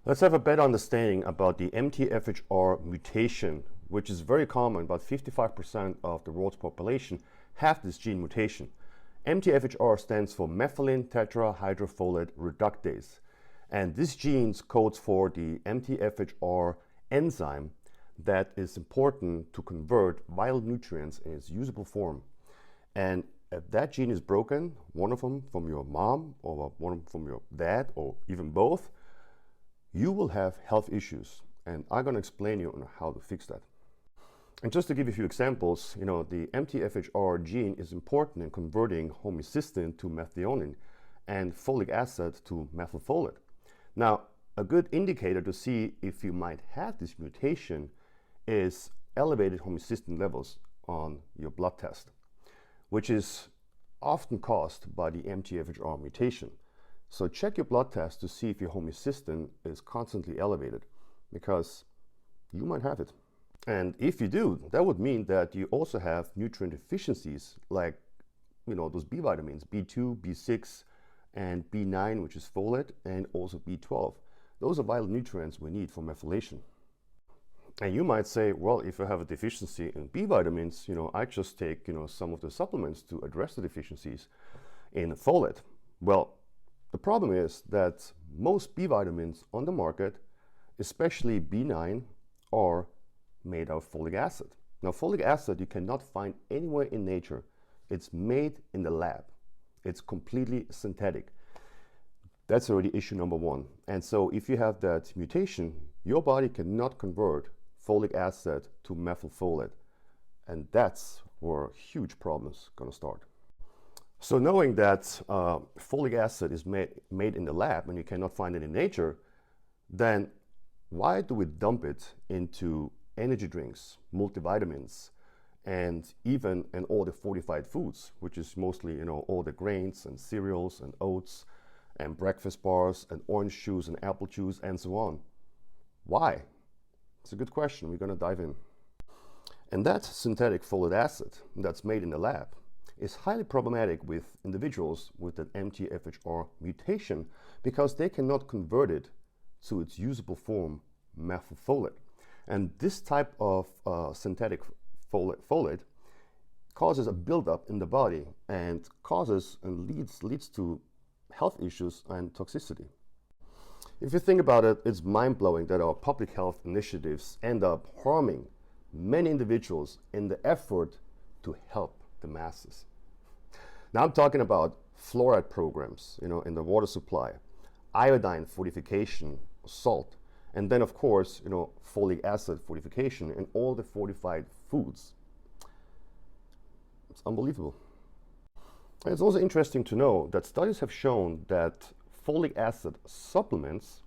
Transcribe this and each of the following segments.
Let's have a better understanding about the MTFHR mutation, which is very common. About 55% of the world's population have this gene mutation. MTFHR stands for methylene tetrahydrofolate reductase. And this gene codes for the MTFHR enzyme that is important to convert vital nutrients in its usable form. And if that gene is broken, one of them from your mom or one from your dad or even both, you will have health issues, and I'm going to explain you on how to fix that. And just to give you a few examples, the MTFHR gene is important in converting homocysteine to methionine and folic acid to methylfolate. Now, a good indicator to see if you might have this mutation is elevated homocysteine levels on your blood test, which is often caused by the MTFHR mutation. So check your blood test to see if your homocysteine is constantly elevated, because you might have it. And if you do, that would mean that you also have nutrient deficiencies like those B vitamins, B2, B6, and B9, which is folate, and also B12. Those are vital nutrients we need for methylation. And you might say, well, if I have a deficiency in B vitamins, I just take some of the supplements to address the deficiencies in folate. Well, the problem is that most B vitamins on the market, especially B9, are made of folic acid. Now, folic acid you cannot find anywhere in nature. It's made in the lab. It's completely synthetic. That's already issue number one. And so if you have that mutation, your body cannot convert folic acid to methylfolate. And that's where huge problems are going to start. So knowing that folic acid is made in the lab and you cannot find it in nature, then why do we dump it into energy drinks, multivitamins, and even in all the fortified foods, which is mostly all the grains and cereals and oats and breakfast bars and orange juice and apple juice and so on? Why? It's a good question. We're going to dive in. And that synthetic folic acid that's made in the lab is highly problematic with individuals with an MTFHR mutation because they cannot convert it to its usable form, methylfolate. And this type of synthetic folate causes a buildup in the body and causes and leads to health issues and toxicity. If you think about it, it's mind-blowing that our public health initiatives end up harming many individuals in the effort to help the masses. Now I'm talking about fluoride programs, in the water supply, iodine fortification, salt, and then of course, folic acid fortification in all the fortified foods. It's unbelievable. And it's also interesting to know that studies have shown that folic acid supplements,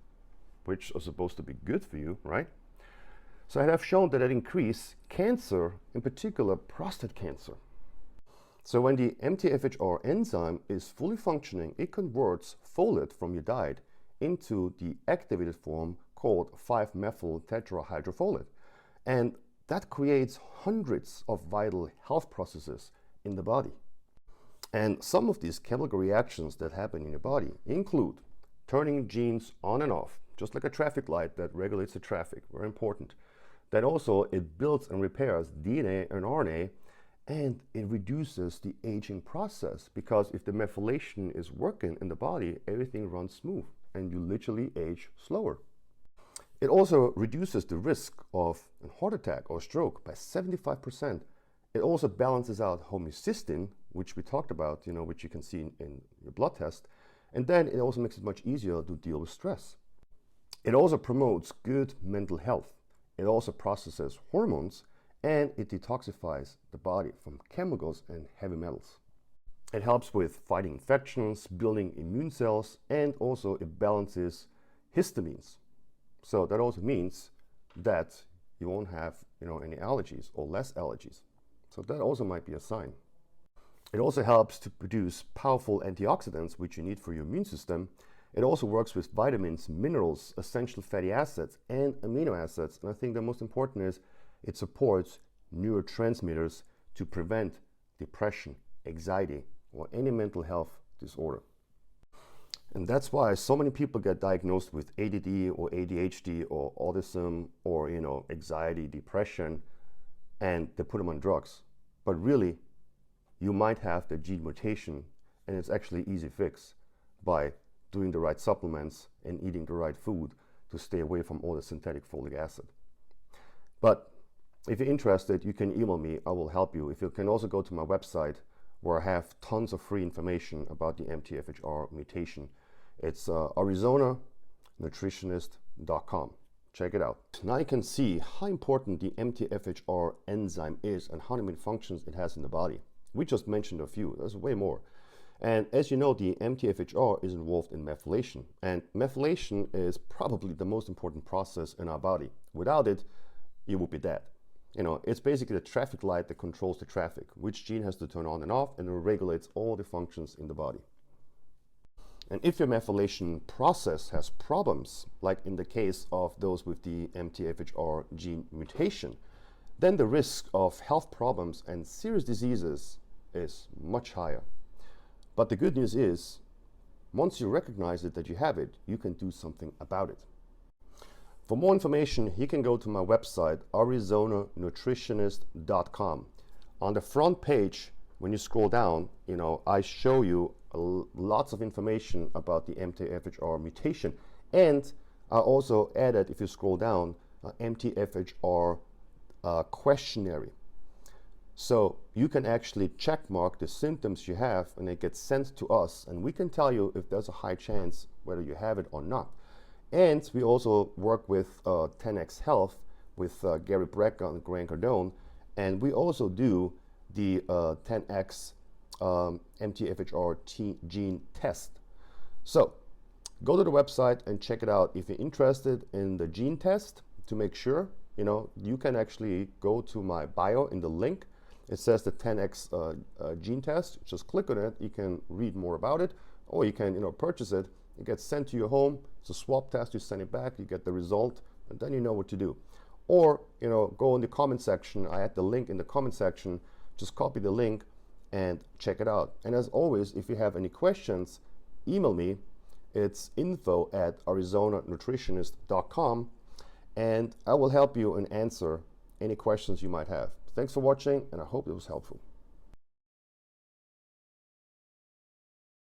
which are supposed to be good for you, right? So I have shown that it increases cancer, in particular prostate cancer. So when the MTFHR enzyme is fully functioning, it converts folate from your diet into the activated form called 5-methyl tetrahydrofolate. And that creates hundreds of vital health processes in the body. And some of these chemical reactions that happen in your body include turning genes on and off, just like a traffic light that regulates the traffic, very important. Then also it builds and repairs DNA and RNA, and it reduces the aging process, because if the methylation is working in the body, everything runs smooth and you literally age slower. It also reduces the risk of a heart attack or stroke by 75%. It also balances out homocysteine, which we talked about, which you can see in your blood test. And then it also makes it much easier to deal with stress. It also promotes good mental health. It also processes hormones, and it detoxifies the body from chemicals and heavy metals. It helps with fighting infections, building immune cells, and also it balances histamines. So that also means that you won't have any allergies or less allergies. So that also might be a sign. It also helps to produce powerful antioxidants, which you need for your immune system. It also works with vitamins, minerals, essential fatty acids, and amino acids. And I think the most important is it supports neurotransmitters to prevent depression, anxiety, or any mental health disorder. And that's why so many people get diagnosed with ADD or ADHD or autism or, anxiety, depression, and they put them on drugs. But really, you might have the gene mutation, and it's actually easy fix by doing the right supplements and eating the right food to stay away from all the synthetic folic acid. But if you're interested, you can email me. I will help you. If you can also go to my website where I have tons of free information about the MTFHR mutation. It's ArizonaNutritionist.com. Check it out. Now you can see how important the MTFHR enzyme is and how many functions it has in the body. We just mentioned a few. There's way more. And as you know, the MTFHR is involved in methylation. And methylation is probably the most important process in our body. Without it, you would be dead. It's basically the traffic light that controls the traffic, which gene has to turn on and off, and it regulates all the functions in the body. And if your methylation process has problems, like in the case of those with the MTFHR gene mutation, then the risk of health problems and serious diseases is much higher. But the good news is, once you recognize that you have it, you can do something about it. For more information, you can go to my website, ArizonaNutritionist.com. On the front page, when you scroll down, I show you lots of information about the MTFHR mutation. And I also added, if you scroll down, MTFHR questionnaire. So you can actually check mark the symptoms you have, and it gets sent to us, and we can tell you if there's a high chance whether you have it or not. And we also work with 10X Health with Gary Brecka and Grant Cardone, and we also do the 10X MTFHR gene test. So go to the website and check it out. If you're interested in the gene test, to make sure, you can actually go to my bio in the link. It says the 10X gene test. Just click on it. You can read more about it, or you can purchase it. It gets sent to your home. It's a swab test. You send it back. You get the result, and then you know what to do. Or go in the comment section. I add the link in the comment section. Just copy the link and check it out. And as always, if you have any questions, email me. It's info@ArizonaNutritionist.com, and I will help you and answer any questions you might have. Thanks for watching, and I hope it was helpful.